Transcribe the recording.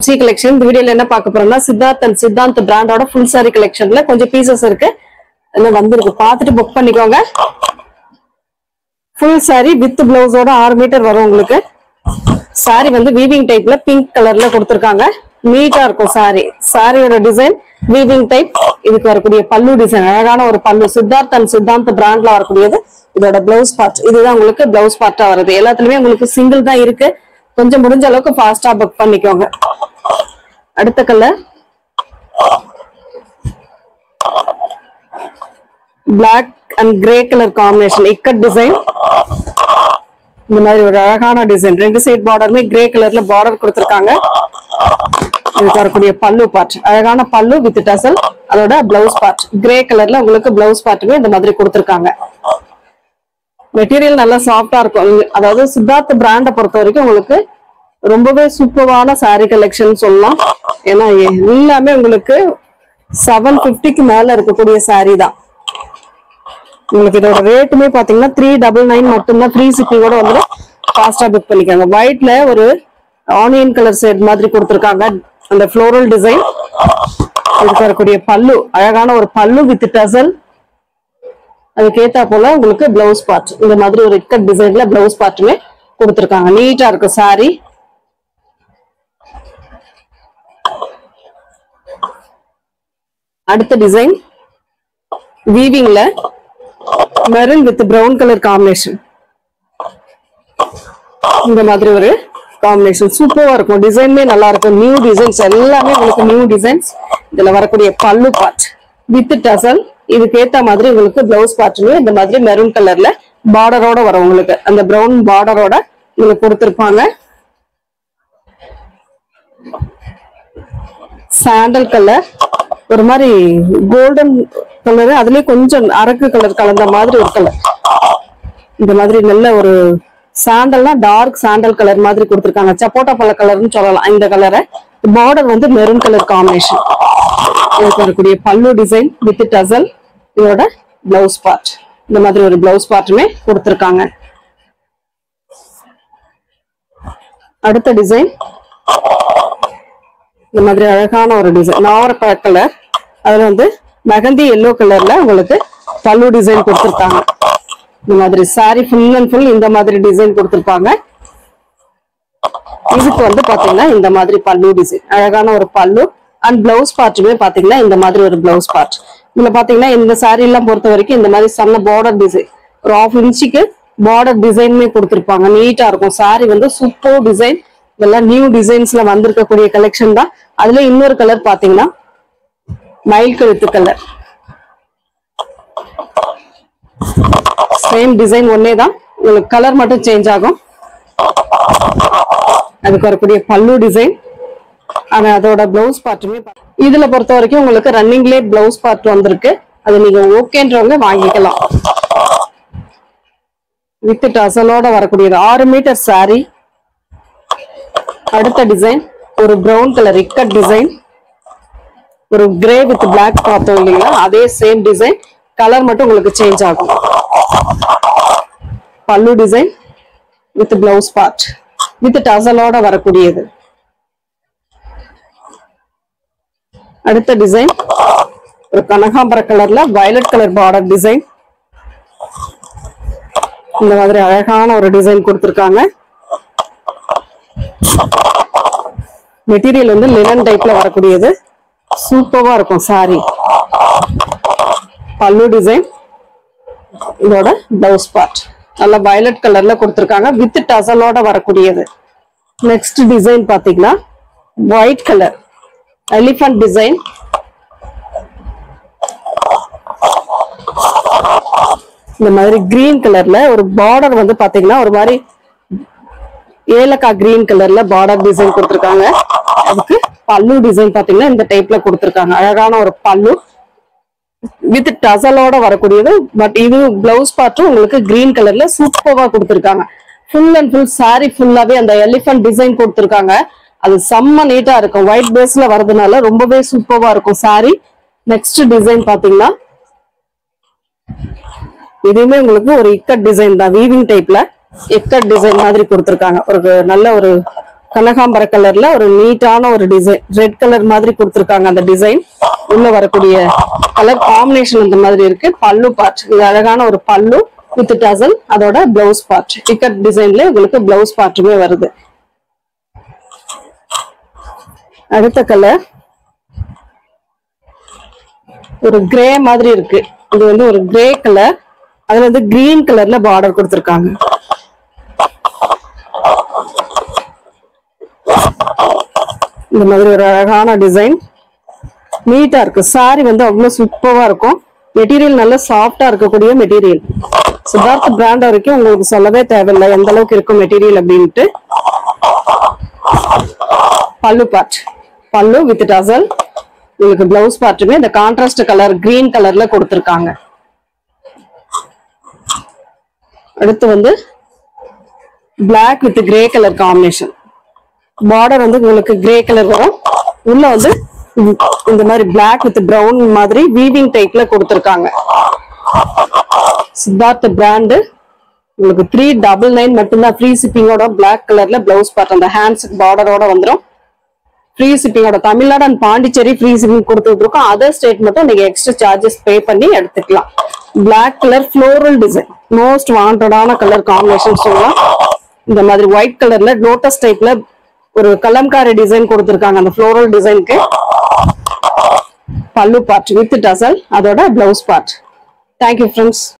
C collection இந்த வீடியோல என்ன பார்க்க போறோம்னா சித்தாந்த் பிராண்டோட ஃபுல் சாரி கலெக்ஷன்ல கொஞ்சம் பீசஸ் இருக்கு. எல்லாம் வந்திருக்கு, பார்த்துட்டு புக் பண்ணிக்கோங்க. ஃபுல் சாரி வித் பிளவுஸோட 6 மீட்டர் வரும் உங்களுக்கு. சாரி வந்து வீவிங் டைப்ல பிங்க் கலர்ல கொடுத்திருக்காங்க. நீட்டா இருக்கும் சாரி. சாரியோட டிசைன் வீவிங் டைப். இதுக்கு வரக்கூடிய பல்லு டிசைன் அழகான ஒரு பல்லு. சித்தாந்த் பிராண்ட்ல வரக்கூடியது. இதோட பிளவுஸ் பார்ட் இதுதான் உங்களுக்கு பிளவுஸ் பார்ட்டா வருது. எல்லாத்துலயுமே உங்களுக்கு சிங்கிள் தான் இருக்கு. கொஞ்சம் முடிஞ்ச அளவுக்கு ஃபாஸ்டா புக் பண்ணிக்கோங்க. அடுத்த colour black and grey colour combination ikat design. இந்த மாதிரி ஒரு அழகான டிசைன். 2 சைட் பார்டருமே கிரே கலர்ல பார்டர் கொடுத்திருக்காங்க. இதுக்கு வரக்கூடிய பல்லு பார்ட் அழகான பல்லு வித் டசல். அதோட பிளவுஸ் பார்ட் கிரே கலர்ல உங்களுக்கு பிளவுஸ் பார்ட்டுமே இந்த மாதிரி கொடுத்திருக்காங்க. மெட்டீரியல் நல்லா சாஃப்டா இருக்கும். அதாவது சித்தார்த் பிராண்டை பொறுத்த வரைக்கும் உங்களுக்கு ரொம்பவே சூப்பரான சாரி கலெக்ஷன் சொல்லலாம். ஏன்னா எல்லாமே உங்களுக்கு 750க்கு மேல இருக்கக்கூடிய சாரி தான். உங்களுக்கு இதோட ரேட்டுமே பாத்தீங்கன்னா 399 மட்டும்தான். ஃப்ரீ ஷிப்பிங்கோட வந்து ஃபாஸ்டா புக் பண்ணிக்காங்க. ஒயிட்ல ஒரு ஆனியன் கலர் ஷேட் மாதிரி கொடுத்திருக்காங்க. அந்த ஃப்ளோரல் டிசைன். இதுக்கு வரக்கூடிய பல்லு அழகான ஒரு பல்லு வித் டசல். அதுக்கேத்தா போல உங்களுக்கு பிளவுஸ் பார்ட் இந்த மாதிரி ஒரு இக்கட் டிசைன்ல பிளவுஸ் பார்ட்டுமே கொடுத்திருக்காங்க. நீட்டா இருக்கு சாரி. அடுத்த டிசைன் வீவிங்ல maroon with brown colour combination. இந்த மாதிரி ஒரு காம்பினேஷன் சூப்பரா இருக்கும். டிசைனுமே நல்லா இருக்கும். நியூ டிசைன்ஸ் எல்லாமே உங்களுக்கு நியூ டிசைன்ஸ். இதுல வரக்கூடிய பல்லு பார்ட் வித் டசல். இதுக்கு ஏத்த மாதிரி உங்களுக்கு பிளவுஸ் பார்ட்டுமே இந்த மாதிரி மெரூன் கலர்ல பார்டரோட வரும். உங்களுக்கு அந்த பிரவுன் பார்டரோட உங்களுக்கு கொடுத்திருப்பாங்க. சாண்டல் கலர் ஒரு மாதிரி கோல்டன் கலர், அதுலயே கொஞ்சம் அரக்கு கலர் கலந்த மாதிரி ஒரு கலர். இந்த மாதிரி நல்ல ஒரு சாண்டல்னா டார்க் சாண்டல் கலர் மாதிரி கொடுத்திருக்காங்க. சப்போட்டா பழ கலர்னு சொல்லலாம் இந்த கலரை. பார்டர் வந்து மெரூன் கலர் காம்பினேஷன். இதுக்கு வரக்கூடிய பல்லு டிசைன் வித் டசல். இதோட பிளவுஸ் பார்ட் இந்த மாதிரி ஒரு பிளவுஸ் பார்ட்டுமே கொடுத்திருக்காங்க. அடுத்த டிசைன் இந்த மாதிரி அழகான ஒரு டிசைன் நாவரப்பழ கலர். அதுல வந்து மெகந்தி எல்லோ கலர்ல உங்களுக்கு பல்லு டிசைன் கொடுத்திருக்காங்க. இந்த மாதிரி சாரி ஃபுல் அண்ட் ஃபுல் இந்த மாதிரி டிசைன் கொடுத்திருப்பாங்க. இதுக்கு வந்து பாத்தீங்கன்னா இந்த மாதிரி பல்லு டிசைன் அழகான ஒரு பல்லு அண்ட் பிளவுஸ் பார்ட்டுமே பாத்தீங்கன்னா இந்த மாதிரி ஒரு பிளவுஸ் பார்ட். இதுல பாத்தீங்கன்னா இந்த சாரி எல்லாம் பொறுத்த வரைக்கும் இந்த மாதிரி சன்ன பார்டர் டிசைன் ஒரு 1/2 இன்ச்சுக்கு பார்டர் டிசைனுமே கொடுத்திருப்பாங்க. நீட்டா இருக்கும் சாரி வந்து சூப்பர் டிசைன். இதெல்லாம் நியூ டிசைன்ஸ்ல வந்திருக்கக்கூடிய கலெக்ஷன் தான். அதுல இன்னொரு கலர் பாத்தீங்கன்னா மயில் கழுத்து கலர். சேம் டிசைன் ஒன்னே தான், உங்களுக்கு கலர் மட்டும் சேஞ்ச் ஆகும். அதுக்கு வரக்கூடிய பல்லு டிசைன் அதோட பிளவுஸ் பார்ட்டுமே இதுல பொறுத்த வரைக்கும் உங்களுக்கு ரன்னிங்லேயே பிளவுஸ் பார்ட் வந்திருக்கு. அது நீங்க ஓகேன்றவங்க வாங்கிக்கலாம். வித் டசலோட வரக்கூடியது 6 மீட்டர் சாரி. அடுத்த டிசைன் ஒரு பிரவுன் கலர் இக்கட் டிசைன். ஒரு கிரே வித் பிளாக் பார்த்தோம் இல்லைங்களா, அதே சேம் டிசைன். கலர் மட்டும் உங்களுக்கு சேஞ்ச் ஆகும். பல்லு design with blouse part with டசலோட வரக்கூடியது. அடுத்த டிசைன் ஒரு கனகாம்பர கலர்ல வயலட் கலர் பார்டர் டிசைன். இந்த மாதிரி அழகான ஒரு டிசைன் கொடுத்திருக்காங்க. மெட்டீரியல் வந்து லினன் டைப்ல வரக்கூடியது. சூப்பரா இருக்கும் சாரி. பல்லு டிசைன் இதோட பிளவுஸ் பார்ட் நல்ல வயலட் கலர்ல கொடுத்திருக்காங்க வித் டசலோட வரக்கூடியது. நெக்ஸ்ட் டிசைன் பாத்தீங்கன்னா ஒயிட் கலர் எலிஃபண்ட் டிசைன். இந்த மாதிரி கிரீன் கலர்ல ஒரு பார்டர் வந்து பாத்தீங்கன்னா ஒரு மாதிரி ஏலக்காய் கிரீன் கலர்ல பார்டர் டிசைன் கொடுத்திருக்காங்க. அதுக்கு பல்லு டிசைன் பாத்தீங்கன்னா இந்த டைப்ல கொடுத்திருக்காங்க. அழகான ஒரு பல்லு வித் டசலோட வரக்கூடியது. பட் இது பிளவுஸ் பார்ட்டும் உங்களுக்கு கிரீன் கலர்ல சூப்பரா கொடுத்திருக்காங்க. ஃபுல் அண்ட் ஃபுல் சாரி ஃபுல்லாவே அந்த எலிஃபண்ட் டிசைன் கொடுத்திருக்காங்க. அது செம்ம நீட்டா இருக்கும். ஒயிட் பேஸ்ல வரதுனால ரொம்பவே சூப்பரா இருக்கும் சாரி. நெக்ஸ்ட் டிசைன் பாத்தீங்கன்னா இதுவுமே உங்களுக்கு ஒரு இக்கட் டிசைன் தான். வீவிங் டைப்ல இக்கட் டிசைன் மாதிரி கொடுத்திருக்காங்க. ஒரு நல்ல ஒரு கனகாம்பர கலர்ல ஒரு நீட்டான ஒரு டிசைன், ரெட் கலர் மாதிரி கொடுத்துருக்காங்க. அந்த டிசைன் உள்ள வரக்கூடிய கலர் காம்பினேஷன் இந்த மாதிரி இருக்கு. பல்லு பார்ட், இது அழகான ஒரு பல்லு வித் டசல். அதோட பிளவுஸ் பார்ட் இக்கட் டிசைன்ல உங்களுக்கு பிளவுஸ் பார்ட்டுமே வருது. அடுத்த கலர் ஒரு கிரே மாதிரி இருக்கு. இது வந்து ஒரு கிரே கலர், அதுல வந்து கிரீன் கலர்ல பார்டர் கொடுத்திருக்காங்க. இந்த மாதிரி ஒரு அழகான டிசைன், நீட்டா இருக்கு. சாரி வந்து அவ்வளவு சூப்பரா இருக்கும். மெட்டீரியல் நல்ல சாஃப்டா இருக்கக்கூடிய மெட்டீரியல். சித்தார்த் பிராண்ட் வரைக்கும் உங்களுக்கு சொல்லவே தேவையில்லை எந்த அளவுக்கு இருக்கும் மெட்டீரியல் அப்படின்ட்டு. பல்லு பார்ட், பல்லு வித் டசல். உங்களுக்கு பிளவுஸ் பார்ட்டுமே இந்த கான்ட்ராஸ்ட் கலர் கிரீன் கலர்ல கொடுத்திருக்காங்க. அடுத்து வந்து black with grey colour combination. Border வந்து உங்களுக்கு கிரே கலர் வரும். உள்ள வந்து இந்த மாதிரி பிளாக் வித் பிரவுன் மாதிரி வீவிங் டைப்ல கொடுத்திருக்காங்க. சித்தார்த் பிராண்ட் உங்களுக்கு 399 மட்டும்தான் ஃப்ரீ ஷிப்பிங்கோட. பிளாக் கலர்ல பிளவுஸ் பார்ட் அந்த ஹேண்ட்ஸ் பார்டரோட வந்துடும். ஃப்ரீ ஷிப்பிங்கோட. Tamil Nadu and Pondicherry free shipping கொடுத்துட்டு இருக்கோம். அதர் ஸ்டேட் மட்டும் நீங்க எக்ஸ்ட்ரா சார்ஜஸ் பே பண்ணி எடுத்துக்கலாம். Black colour floral design, most வாண்டடான கலர் காம்பினேஷன் சொல்லலாம். இந்த மாதிரி ஒயிட் கலர்ல லோட்டஸ் டைப்ல ஒரு கலம்காரி டிசைன் கொடுத்திருக்காங்க. அந்த ஃப்ளோரல் டிசைனுக்கு பல்லு பார்ட் வித் டசல், அதோட பிளவுஸ் பார்ட். Thank you friends.